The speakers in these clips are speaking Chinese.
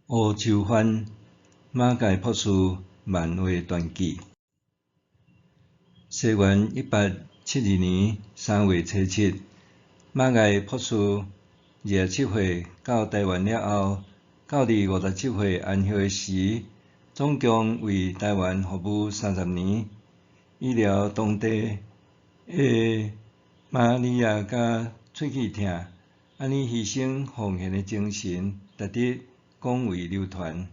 乌秋番马介朴树漫画传记。西元1872年3月初7，马介朴树27岁到台湾了后，到伫57岁安休时，总共为台湾服务30年，医疗当地的玛利亚甲喙齿痛，安尼牺牲奉献的精神，值得广为流传。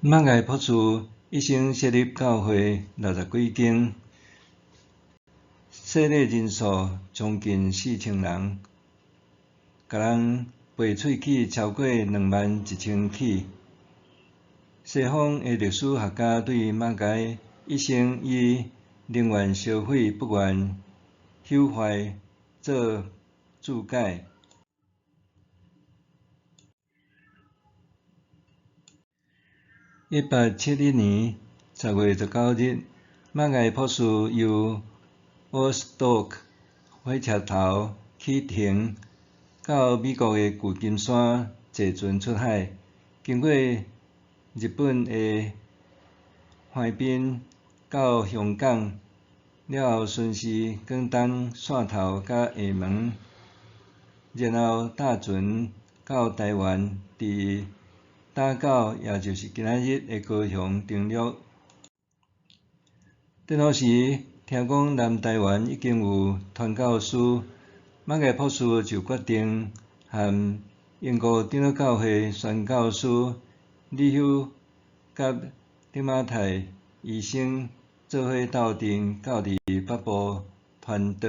马介朴树一生设立教会60几间，设立人数将近4000人，甲人培喙齿超过21000起。西方的历史学家对马介一生以宁愿烧毁不愿朽坏做注解。1871年10月19日，马介朴树由沃斯托克火车头启程，到美国的旧金山坐船出海，经过日本的橫濱到香港，了后顺势广东线头甲厦门，然后搭船到台湾，伫打狗，也就是今仔日的高雄登陆。登陆时，听讲南台湾已经有传教士，马介朴树就决定和英国长老教会宣教师李修甲丁马泰医生做伙斗阵，到伫北部传道。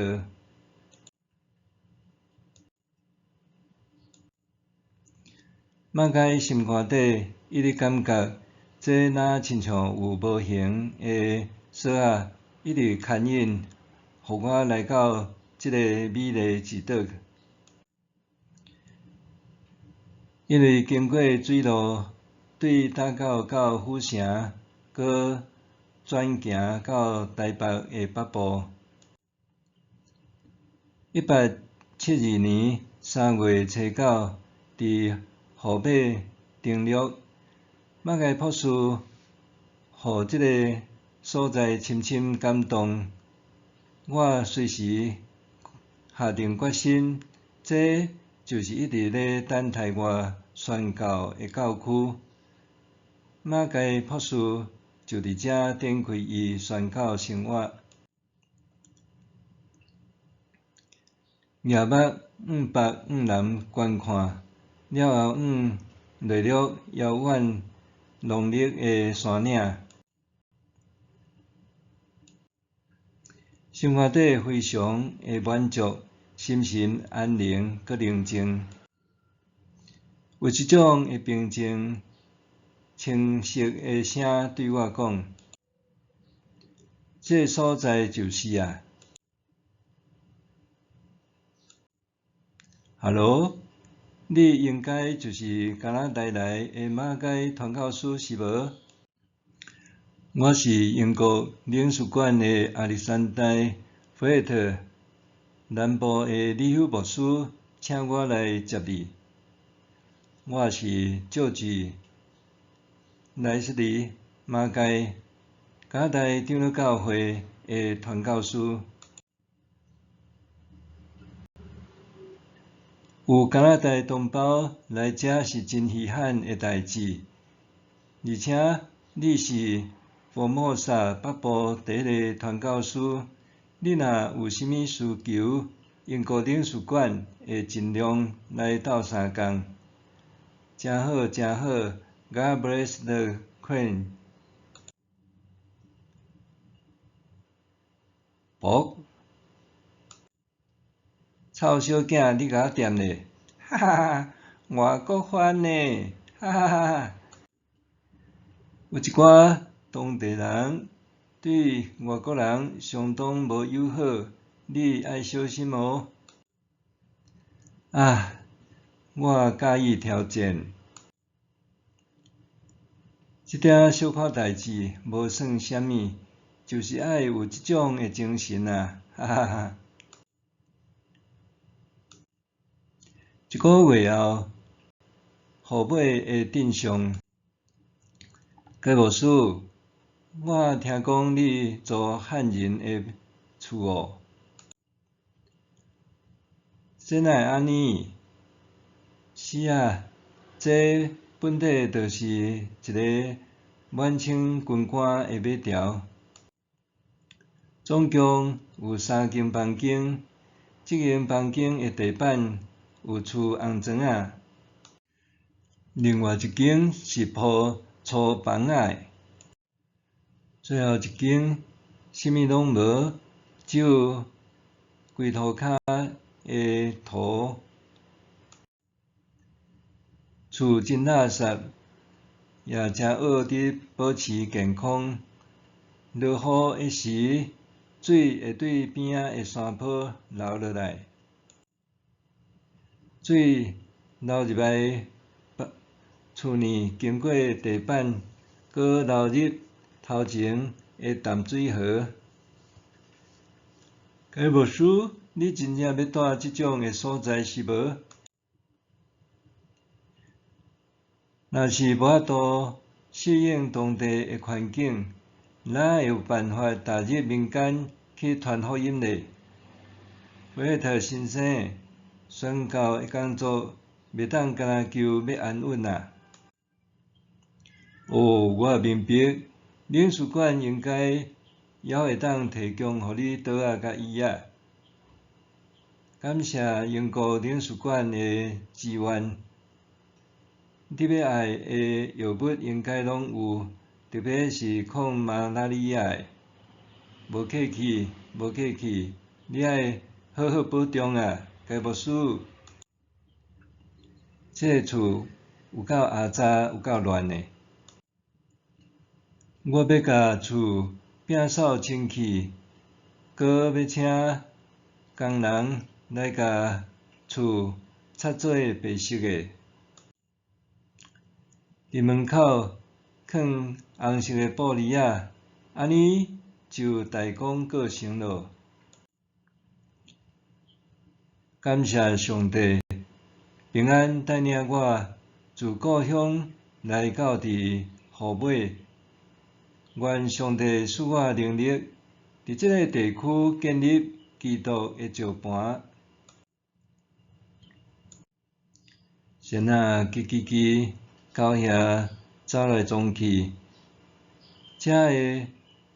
马介心肝底一直感觉，这若亲像有无形的锁仔，一直牵引，互我来到这个美丽之岛。因为经过水路，对打狗到府城，搁转行到台北的北部。1872年3月初9，伫河马登陆。马介朴树互这个所在深深感动，我随时下定决心，这就是一直咧等待我宣教的教区。马介朴树就伫遮展开伊宣教生活。夜幕往北往南观看，了后往内陆遥远浓绿的山岭，心肝底非常的满足，心神安宁佮宁静。有一种的平静、清晰的声对我讲：这所在就是啊。Hello， 你应该就是加拿大来的马介传教士是无？我是英国领事馆的亚历山大·菲特，南部的李修牧师请我来接你。我是乔治·莱斯利·马介，加拿大长老教会的传教士。有加拿大同胞来遮是真稀罕的代志，而且你是福摩萨北部第一个传教士，你若有啥物需求，英国领事馆会尽量来斗相共。真好，真好 ，God bless the Queen。啵，臭小囝，你甲我掂咧，哈哈哈！外国番呢，哈哈哈！有一寡当地人对外国人相当无友好，你爱小心哦。啊，我加以挑战。即点小可代志无算啥物，就是爱有即种诶精神啊，哈哈哈。一个月后，号码会镇上。该无事，我听讲你租汉人诶厝哦。这哪会安尼？是啊，这本底就是一个满清军官诶马条。总共有3间房间，一间房间诶地板有厝红砖仔，另外一间是铺粗房仔，最后一间啥物拢无，只有规涂骹诶土。厝真垃圾，也真恶伫保持健康。落雨诶时，水会对边仔诶山坡流落来，水流入来厝内，经过地板，搁流入头前诶淡水河。该无事，你真正要住即种诶所在是无？若是无法度适应当地诶环境，哪会有办法踏入民间去传福音呢？为着先生，宣教诶工作袂当干那求要安稳啊。我明白，领事馆应该也会当提供互你桌仔甲椅仔。感谢英国领事馆诶支援。你要爱诶药物应该拢有，特别是抗马拉利亚诶。无客气，无客气，你爱好好保重啊，该无事。这厝有够压榨，有够乱诶。我要甲厝摒扫清气，搁要请工人来甲厝擦做白色诶。伫门口放红色诶布帘仔，安尼就大功告成咯。感谢上帝，平安带领我自故乡来到伫号码。愿上帝赐我能力，伫即个地区建立基督诶石盘。先叽到遐走来走去，遮诶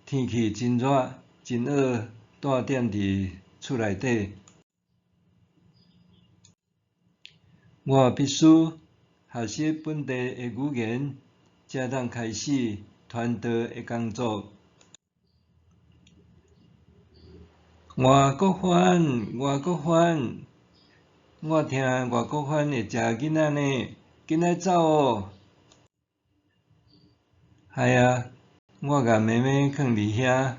天气真热，真恶，住踮伫厝内底。我必须学习本地诶语言，才通开始传道诶工作。外国番，我听外国番会食囡仔呢，紧来走哦。系啊，我甲妹妹囥伫遐，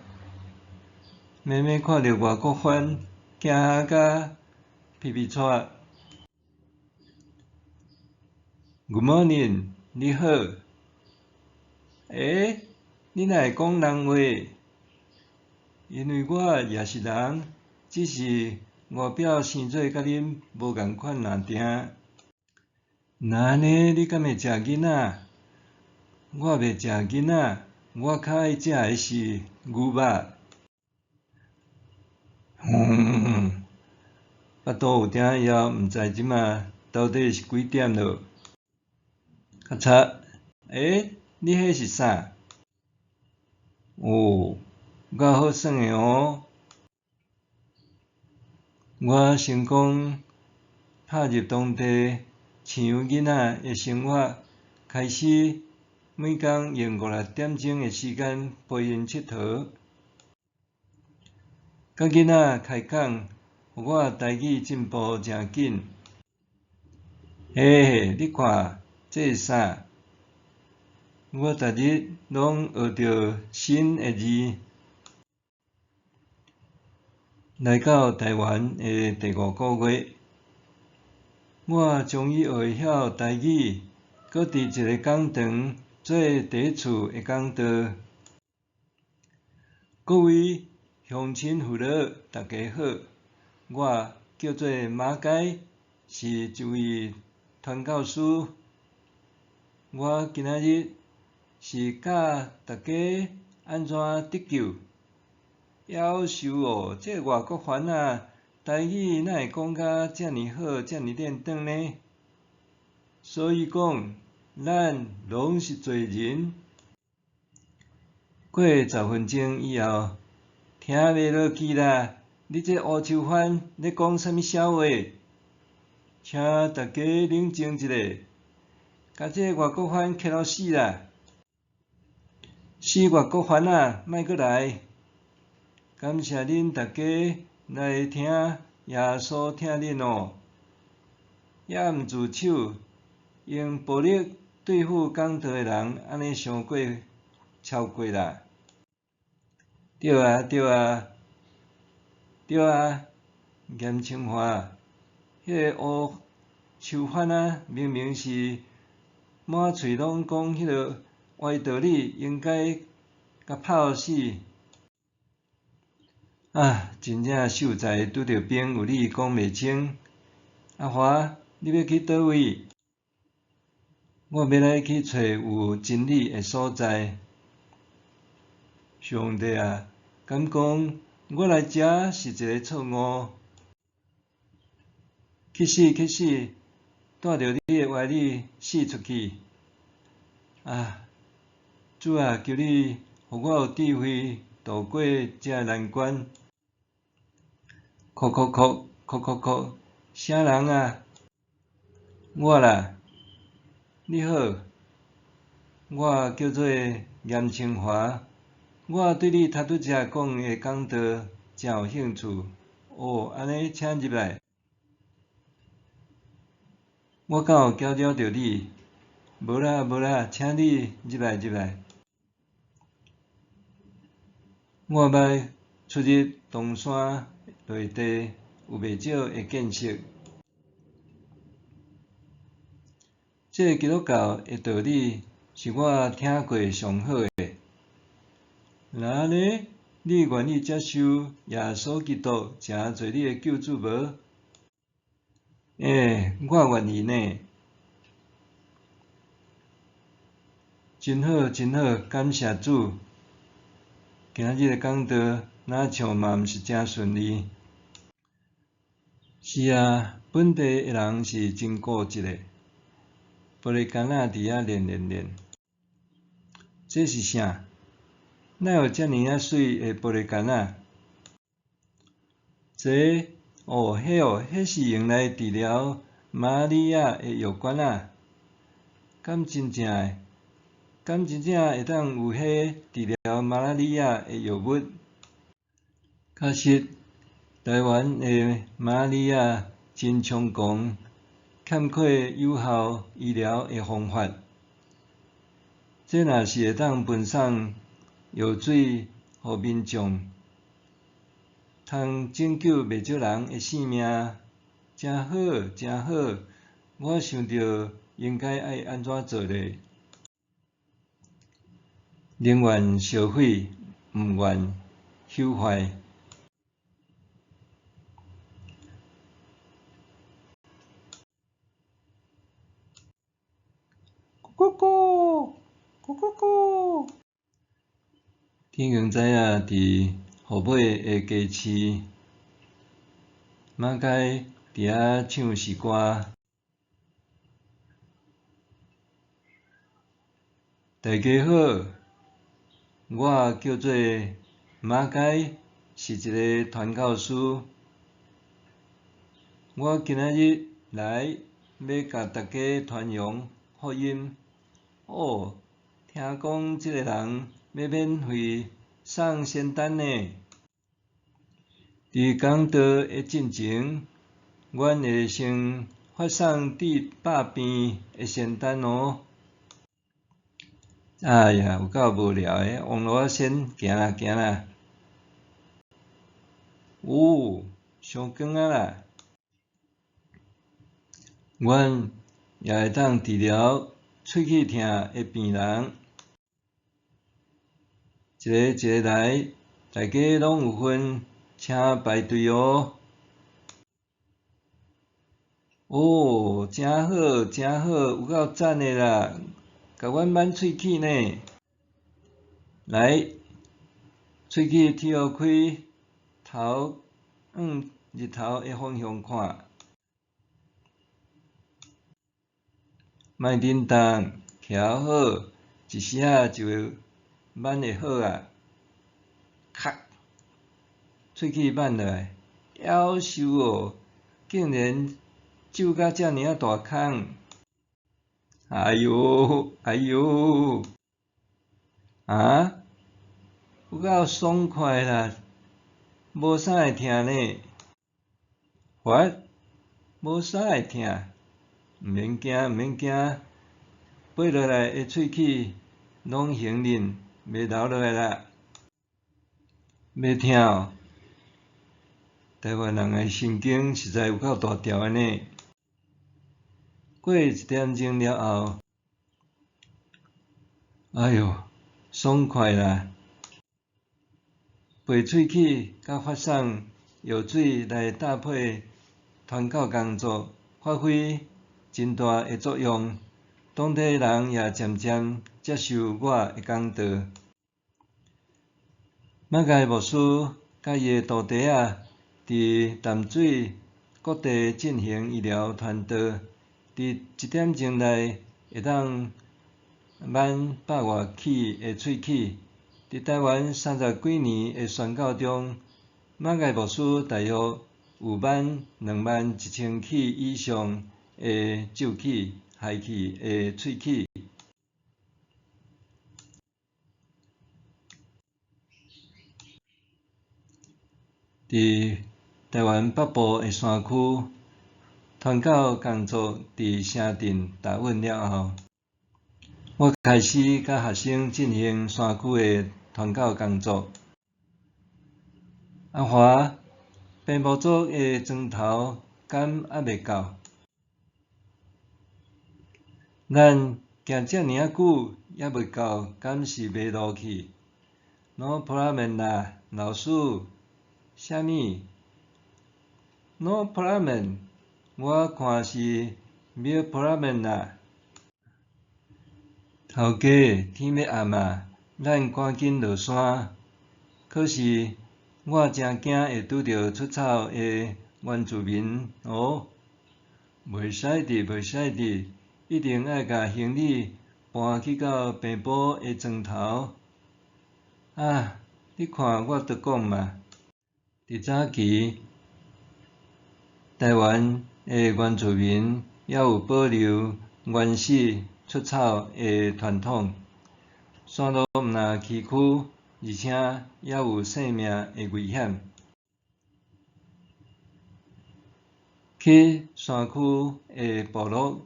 妹妹看到外国番，惊吓甲皮皮喘。Good morning， 你好。你哪会讲人话？因为我也是人，只是外表生做甲恁无共款尔尔。那安尼你敢会食囡仔？我袂食囡仔，我较爱食诶是牛肉。巴肚有点枵，毋知即马到底是几点咯？较差，你迄是啥？有够好耍诶哦！我成功踏入当地饲养囡仔诶生活，开始每工用5-6点钟诶时间陪因佚佗。甲囡仔开讲，互我台语进步诚紧。你看，这是啥？我逐日拢学着新诶字。来到台湾诶第5个月，我终于学晓台语，搁伫一个讲堂做第一次会讲道。各位乡亲父老，大家好，我叫做马介，是一位传教士。我今仔日是教大家安怎得救。夭寿哦，这外国番啊，台语哪会讲甲遮尔好，遮尔练长呢？所以讲，咱拢是罪人。过10分钟以后，听袂落去啦！你这乌手番咧讲啥物笑话？请大家冷静一下，甲这外国番克了死啦！死外国番啊，莫阁来！感谢恁大家来听耶稣听恁哦，也毋自首，用暴力对付讲道的人，安尼伤过超过啦。对啊，对啊，对啊，严清华，迄个乌手番啊，明明是满嘴拢讲迄个歪道理，应该甲拍死。啊，真正秀才拄着兵，有理讲袂清。阿华，你要去倒位？我要来去找有真理的所在。上帝啊，敢讲我来遮是一个错误？去死！带着你的歪理死出去！啊，主啊，求你，互我有智慧渡过这难关。哭！啥人啊？我啦。你好，我叫做严清华。我对你头拄则讲的讲道真有兴趣。哦，安尼，请入来。我敢有搅扰着你？无啦，请你入来。我捌出入东山落地，有袂少的见识。这基督教的道理是我听过上好的。那呢，你愿意接受耶稣基督成做你的救主无？我愿意呢。真好，感谢主。今日的讲道哪像嘛毋是真顺利。是啊，本地的人是真固执的，玻璃杆仔伫遐练。这是啥？哪有遮尔啊水的玻璃杆仔？迄是用来治疗玛利亚的药管啊？敢真正会当有迄治疗玛拉利亚的药物？确实，台湾的玛拉利亚真猖狂，欠缺有效医疗的方法。这若是会当分送药水互民众，通拯救袂少人的性命，真好。我想着应该爱安怎做咧？宁愿烧毁，毋愿朽坏。咕！天公知影伫后尾的家市，马介伫遐唱诗歌。大家好，我叫做马介，是一个传教士。我今仔日来要甲大家传扬福音。哦，听讲这个人要免费送仙丹呢。伫讲道的进前，阮会先发送治百病的仙丹哦。哎呀，有够无聊的，网络先行啦。伤光啊啦！阮也会当治疗喙齿疼的病人。一个一个来，大家拢有份，请排队哦。哦，真好，真好，有够赞的啦！甲阮挽喙齿呢。来，喙齿挑开，头往日头的方向看，莫振动，徛好，一时仔就挽会好啊！咔，喙齿挽落来，夭寿哦，竟然皱甲遮尔啊大孔！哎哟，哎哟，啊，有够爽快啦，无啥会疼呢。What？无啥会疼？毋免惊，毋免惊，拔落来的喙齿拢行忍，袂流落来啦。袂疼哦，台湾人的神经实在有够大条的呢。过1点钟了后，哎哟，爽快啦！拔喙齿甲发送药水来搭配团购工作，发挥真大的作用。当地人也渐渐接受我的讲道。马介牧师甲伊的徒弟仔伫淡水各地进行医疗传道，伫1点钟内会当挽100外起的喙齿。伫台湾30几年的宣教中，马介牧师大约有挽21000起以上的皱齿、害齿的喙齿。伫台湾北部的山区，传教工作伫城镇打稳了后，我开始甲学生进行山区的传教工作。阿华，病魔族的砖头敢还袂够？咱行遮尔啊久，还袂够，敢是迷路去？No problem 啦，老师。啥物 ？No problem， 我看是没 problem 啦。头家，天要暗啊，咱赶紧落山。可是我真惊会拄着出草的原住民哦。袂使得，袂使得，一定爱甲行李搬去到平埔的庄头。啊，你看我著讲嘛。伫早期，台湾的原住民还有保留原始出草的传统，山路毋但崎岖，而且还有性命的危险。去山区的部落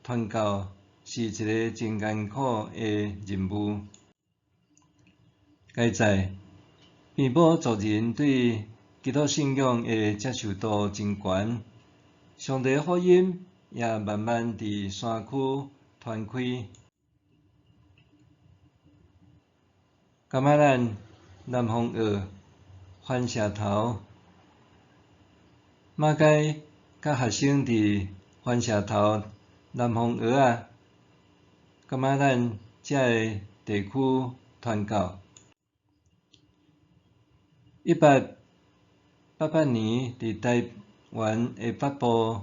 传教是一个真艰苦的任务。该知平埔族人对基督信仰的接受度真悬，上帝福音也慢慢伫山区传开。感觉咱南方学、番社头、马介甲学生伫番社头、南方学仔，感觉咱遮个地区传教。1888年伫台湾的北部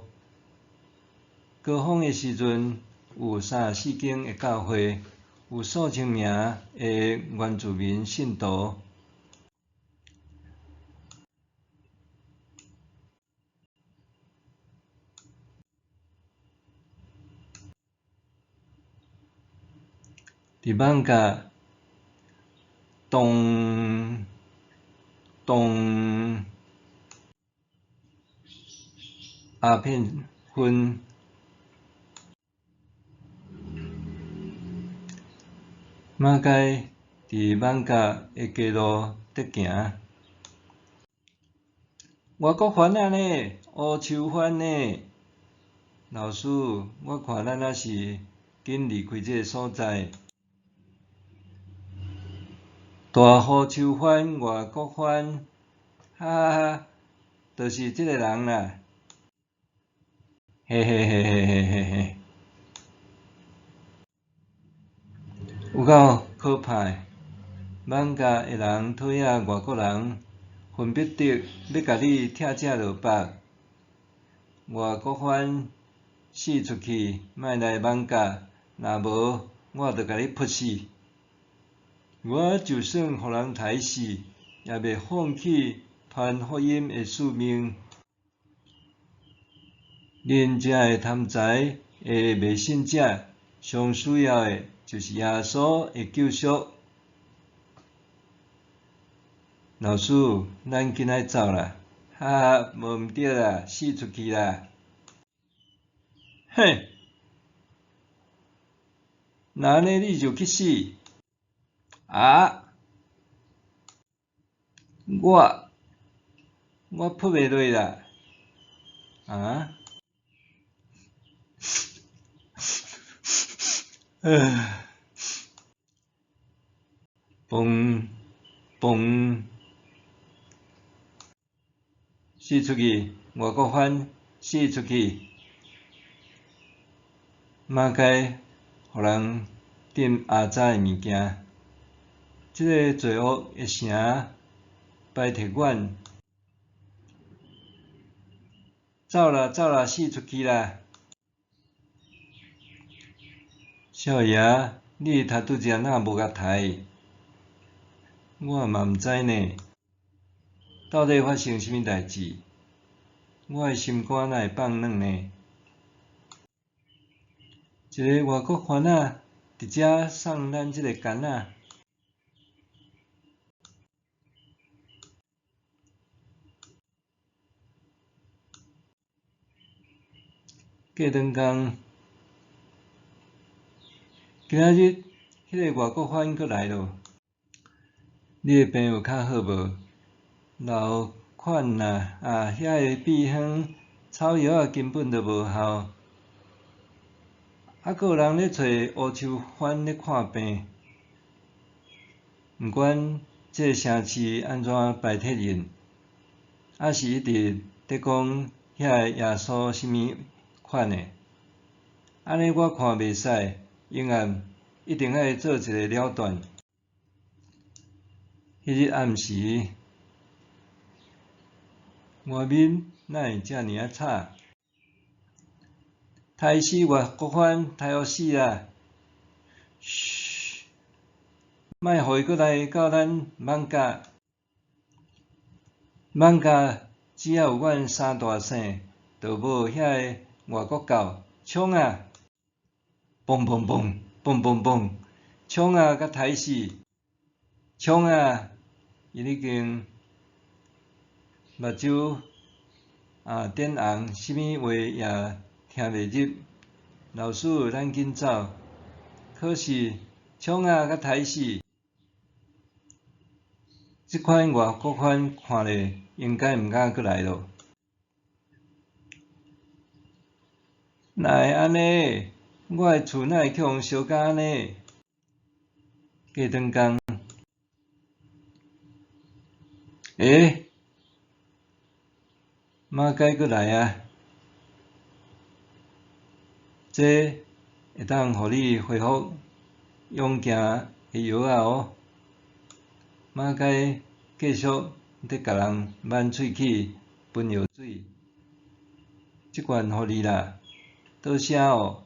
高峰的时阵，有34间的教会，有数千名的原住民信徒。伫艋舺东鸦片村，马介伫艋舺的街路直行。外国番仔呢？乌树番呢？老师，我看咱还是紧离开这个所在。大雨秋翻，外国翻，哈哈哈，就是这个人啦。嘿嘿嘿嘿嘿嘿嘿，有够可怕！网咖的人讨厌外国人，分别得要甲你拆这落北。外国番死出去，莫来网咖，若无我着甲你扑死。我就算互人杀死，也袂放弃传福音的使命。恁遮的贪财的迷信者，上需要的就是耶稣的救赎。老师，咱紧来走啦！哈哈，无毋对啦，死出去啦！嘿，那安尼你就去死啊！我扑袂落啦！啊？嘣嘣，死出去！外国番死出去！马该互人点压榨的物件，即个罪恶的城摆脱阮，走啦走啦，死出去啦！少爷，你头拄则哪无甲刣？我嘛毋知呢，到底发生啥物代志？我的心肝哪会放软呢？一个外国番仔伫遮送咱即个干仔，过两工，今仔日迄个外国番佫来咯。你的病有较好无？老款啦，遐个秘方草药仔根本就无效，还佫有人咧找乌秋番咧看病。毋管这个城市安怎摆脱因，还是一直伫讲遐个耶稣啥物款的，安尼我看袂使，永远一定爱做一个了断。迄日暗时，外面哪会遮尔啊吵？刣死外国番，刣互死啦！嘘，莫互伊佫来到咱网咖。网咖只要有阮三大姓，就无遐个外国狗。冲啊！嘣嘣嘣，嘣嘣嘣，冲啊！甲刣死！冲啊！因已经目睭点红，啥物话也听袂入。老师，咱紧走。可是，冲啊！甲刣死！即款外国番看咧，应该毋敢佫来咯。哪会安尼？我的厝哪会去互烧甲安尼？过两工，马该佫来啊！这会当互你恢复勇行的药啊哦。马该继续伫甲人挽喙齿、喷药水，即罐互你啦，多谢哦。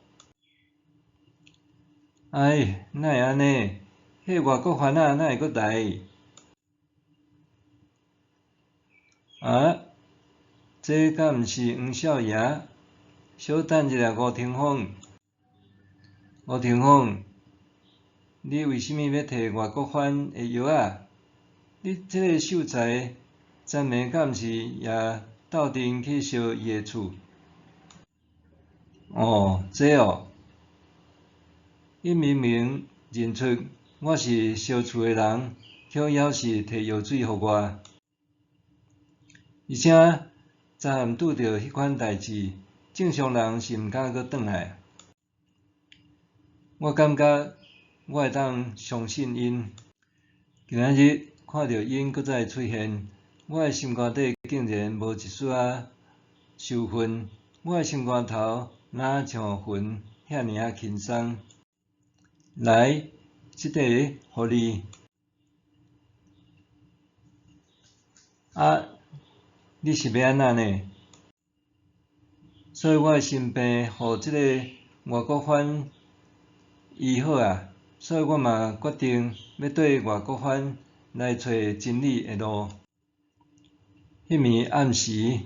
哎，哪会安尼？迄外国番仔哪会佫来？啊，这敢毋是黄少爷？小等一下，吴霆锋。吴霆锋，你为虾米要摕外国番的药啊？你即个秀才，昨暝敢毋是也斗阵去烧伊的厝？哦，这哦。伊明明认出我是烧厝的人，却还是摕药水互我，而且昨暗拄着迄款代志，正常人是毋敢阁转来。我感觉我会当相信因。今仔日看到因搁再出现，我诶心肝底竟然无一丝仔羞愤，我诶心肝头哪像云遐尔啊轻松。来，即个互你。啊，你是要安怎呢？所以我诶身病，互即个外国番医好啊，所以我嘛决定要对外国番来找真理诶路。迄暝暗时，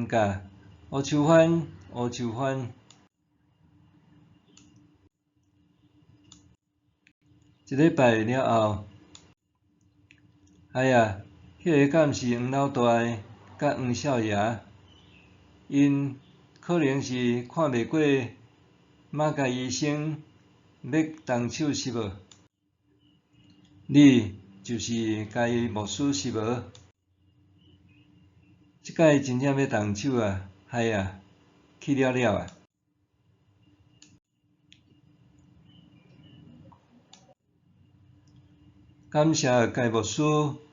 甲乌秋番，一礼拜了后，哎呀，迄个敢毋是黄老大甲黄少爷？因可能是看袂过马家医生要动手是无？你就是家己牧师是无？即摆真正要动手啊！哎呀，去了了啊！感谢家牧师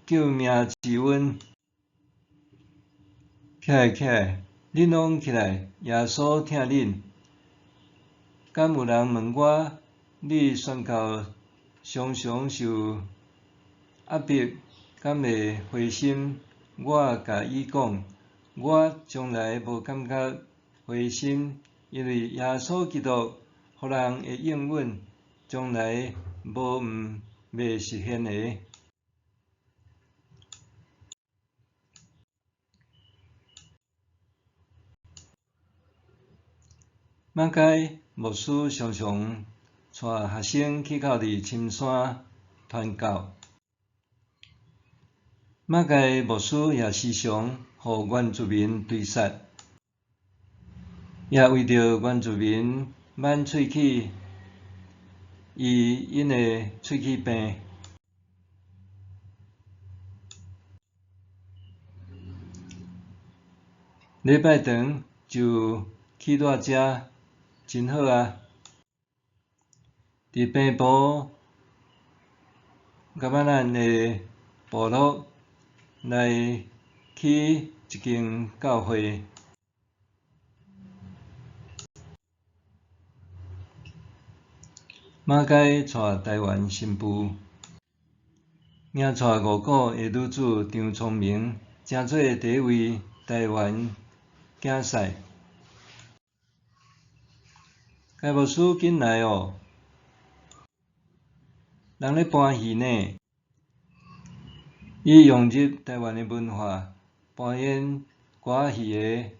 救命之恩。起来，恁拢起来！耶稣疼恁。敢有人问我，你宣教常常受压迫，敢会灰心？我甲伊讲，我从来无感觉灰心，因为耶稣基督互人的应允，从来无未实现的。马街牧师常常带学生去到伫深山传教。马街牧师也时常互原住民对杀，也为着原住民挽喙齿，因的喙齿病。礼拜堂就去偌遮，真好啊！伫平埔甲咱的部落来去一间教会，马街带台湾新妇，领带5个的女子张聪明，争做第一位台湾竞赛。该牧师紧来哦！人咧搬戏呢，伊融入台湾的文化，扮演歌戏的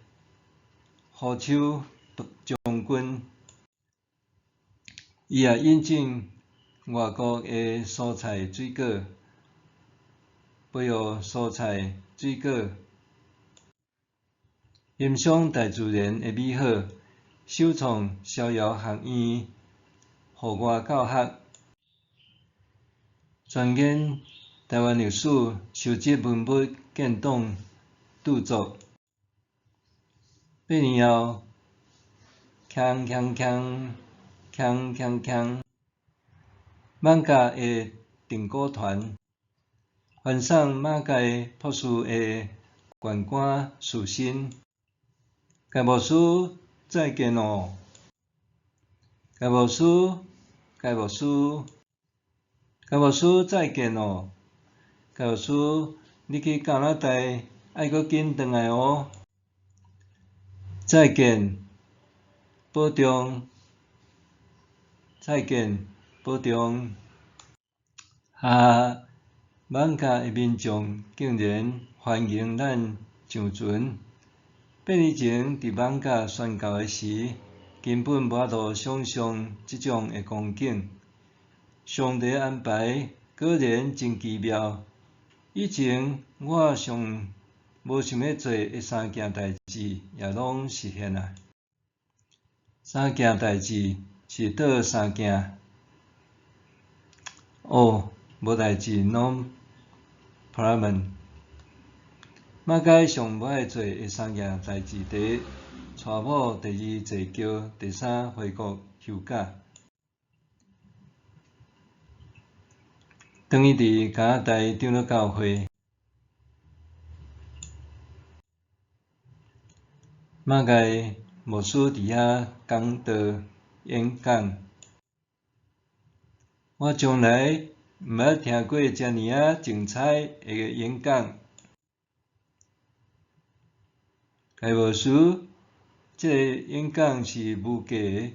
胡秋将军。伊也引进外国的蔬菜水果，培育蔬菜水果，欣赏大自然的美好，首创逍遥学院，户外教学，钻研台湾历史，收集文物建档著作。8年后，马家的定鼓团翻送马家博士的悬棺事身。该牧师再见哦！该牧师再见哦！该牧师，你去加拿大爱阁紧转来哦！再见，保重！再见，保重！马家的民众竟然欢迎咱上船。8年前伫马家宣教的时，根本无法度想象即种的光景。上帝安排果然真奇妙。以前我上无想要做的3件代志，也拢实现了。3件代志是倒3件？无代志 ，no problem。马街上无爱做的3件代志，第一，娶某，第二坐轿，第三回国休假。当伊伫加大长老教会，马介牧师伫遐讲道演讲。我从来毋捌听过遮尔啊精彩诶演讲。该牧师即个演讲是无价诶。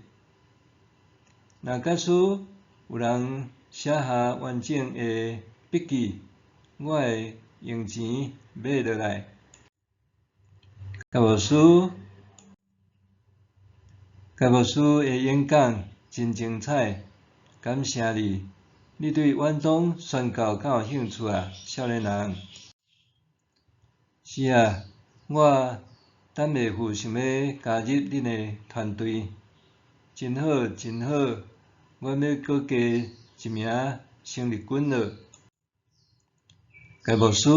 若假使有人写下完整诶笔记，我会用钱买落来。该牧师诶演讲真精彩，感谢你。你对远东宣教敢有兴趣啊，少年人？是啊，我等袂赴想要加入恁诶团队，真好真好，阮要搁加一名生力军了。该牧师，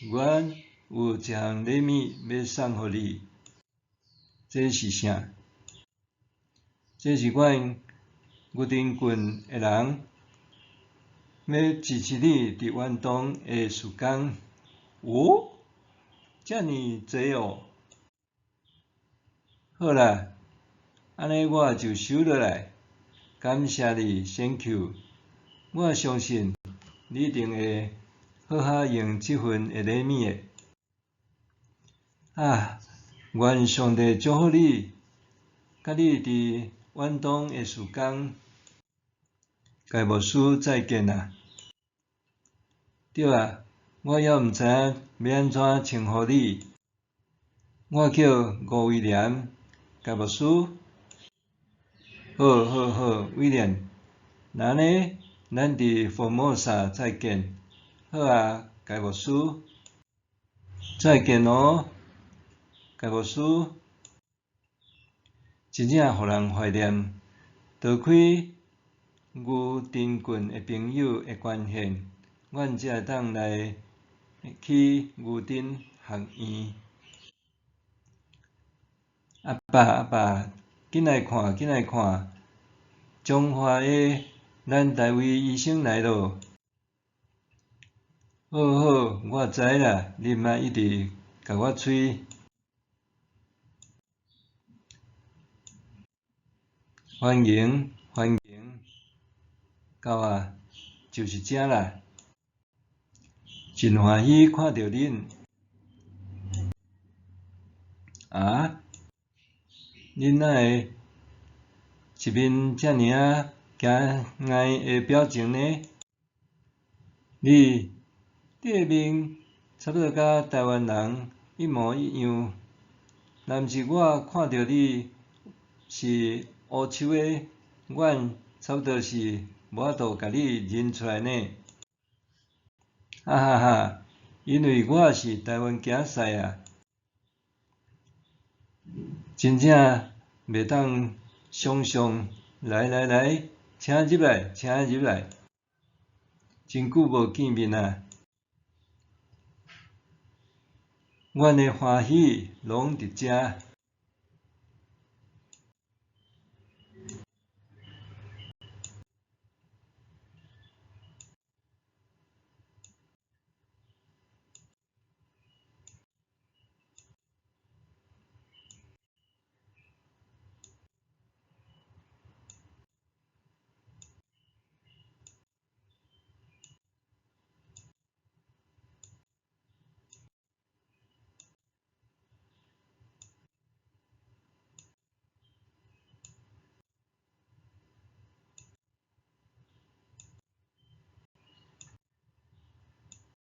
阮有一项礼物要送互你，这是啥？这是阮牛津郡诶人要支持你伫远东诶事工。哦，遮尔济哦。好啦，安尼我就收落来。感谢你 ，Thank you。我相信你一定会好好用即份诶礼物诶。啊，愿上帝祝福你，甲你伫远东诶事工。该牧师再见啊！对啊，我还毋知影要安怎称呼你。我叫吴威廉，该牧师。好好好，威廉。那呢，咱伫佛摩萨再见。好啊，该牧师。再见哦，该牧师。真正互人怀念。多亏牛津郡诶朋友诶关系，阮才会当来去牛津学院。阿爸，紧来看，紧来看，中华诶咱台湾医生来咯。好好，我知啦，你莫一直甲我催。欢迎，到啊，就是遮啦。真欢喜看到恁。啊？恁哪会一面遮尔啊惊呆诶表情呢？你诶面差不多甲台湾人一模一样，若毋是我看到你是乌手诶，阮差不多是无法度甲你认出来呢。哈哈哈，因为我是台湾竞赛啊，真正袂当想象。来，请入来，真久无见面啊！阮诶欢喜拢伫遮。